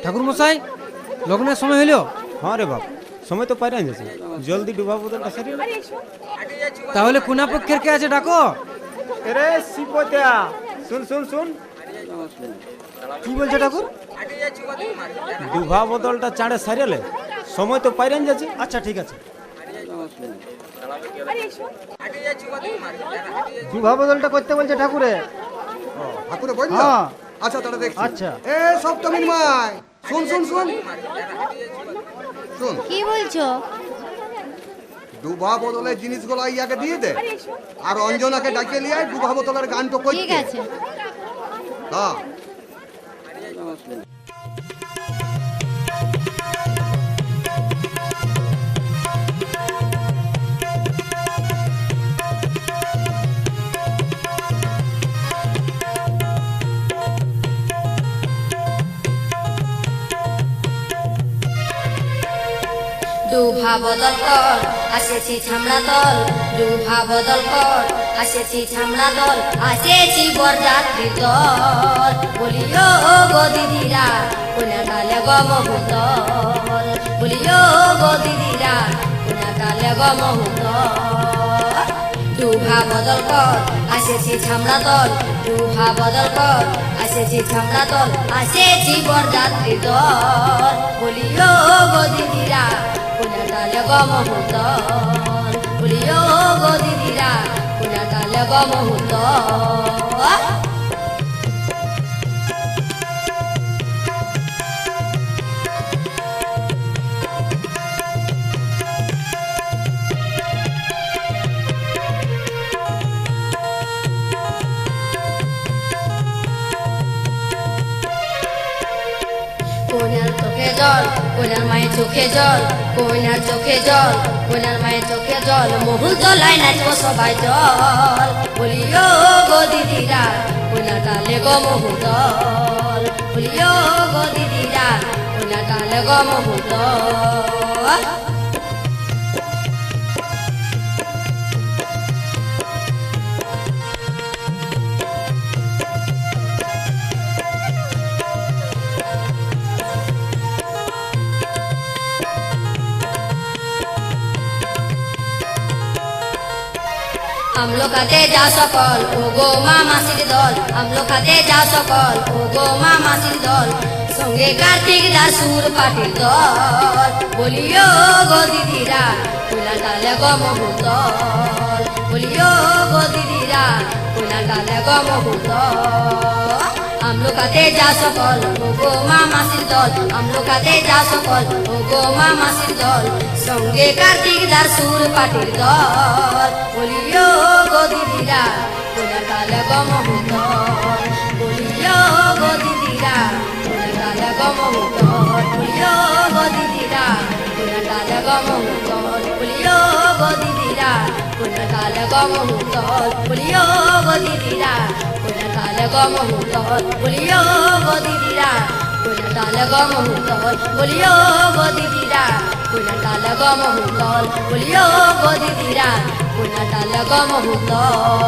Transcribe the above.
ঠাকুর মশাই লগ্নের সময় হইল। হ্যাঁ রে বাপ, সময় তো পাইরান যাচ্ছে, জলদি ডুবা বদলটা সারি। তাহলে কোনা পক্ষের কে আছে ডাকো। রে শিবতা, শুন শুন শুন, কি বলছে ঠাকুর? ডুবা বদলটা চাঁড়ে সারিয়ালে সময় তো পাইরান যাচ্ছে। আচ্ছা ঠিক আছে। বিবাহ বদলটা করতে বলছে ঠাকুরে। ঠাকুরে বললো? হ্যাঁ। আচ্ছা তাহলে দেখছি। আচ্ছা। এ সপ্তমীর মাই, শুন শুন শুন শুন, কি বলছো? ডুবা বদলের জিনিসগুলো ইয়াকে দিয়ে দে, আর অঞ্জনাকে ডাকিয়ে নিয়ে আয় ডুবা বদলের গানটা করতে। ঠিক আছে। হ্যাঁ। ডুভা বদল কর আসেছি ছামড়া দল, ডুভা বদল কর আসেছি ছামড়া দল, আসেছি বরযাত্রী দল। বলিও গো দিদিরা কোনা কালে গো মহুদল, বলিও গো দিদিরা কোনা কালে গো মহুদল। ডুভা বদল কর আসেছি ছামড়া দল, ডুভা বদল কর আসেছি ছামড়া দল, আসেছি বরযাত্রী দল। বলিও গো দিদিরা কোনা কালে গো মহুদল, বলিও গো দিদিরা কোনা কালে গো মহুদল। কোনার চোখে জল, কোনার মায়ের চোখে জল, কোনার চোখে জল, কোনার মায়ের চোখে জল, মহুল জলায় নাচবো সবাই জল। বলিও গো দিদিরা কোনা কালে গো মহুদল, বলিও গো দিদিরা কোনা কালে গো মহুদল। আমলো খাতে যা সকল ও গো মা মাসির দল, আমলো খাতে যা সকল ও গো মা মাসির দল, সঙ্গে কার্তিক দাসুর পাটির দল। বলিও গো দিদিরা কোনা কালে গো মহুদল, বলিও গো দিদিরা কোনা কালে গো মহুদল। আমলো খাতে যা সকল ও গো মা মাসির দল, আমলো খাতে যা সকল ও গো মা মাসির দল, সঙ্গে কার্তিক দাসুর পাটির দল। বলিও গো দিদিরা কোনা কালে গো মহুদল, বলিও গো দিদিরা কোনা কালে গো মহুদল, বলিও গো দিদিরা কোনা কালে গো মহুদল, বলিও গো দিদিরা কোনা কালে গো মহুদল, বলিও গো দিদিরা কোনা কালে গো মহুদল, বলিও গো দিদিরা কোনা কালে গো মহুদল, বলিও গো দিদিরা কোনা কালে গো মহুদল, বলিও গো দিদিরা কোনা কালে গো মহুদল।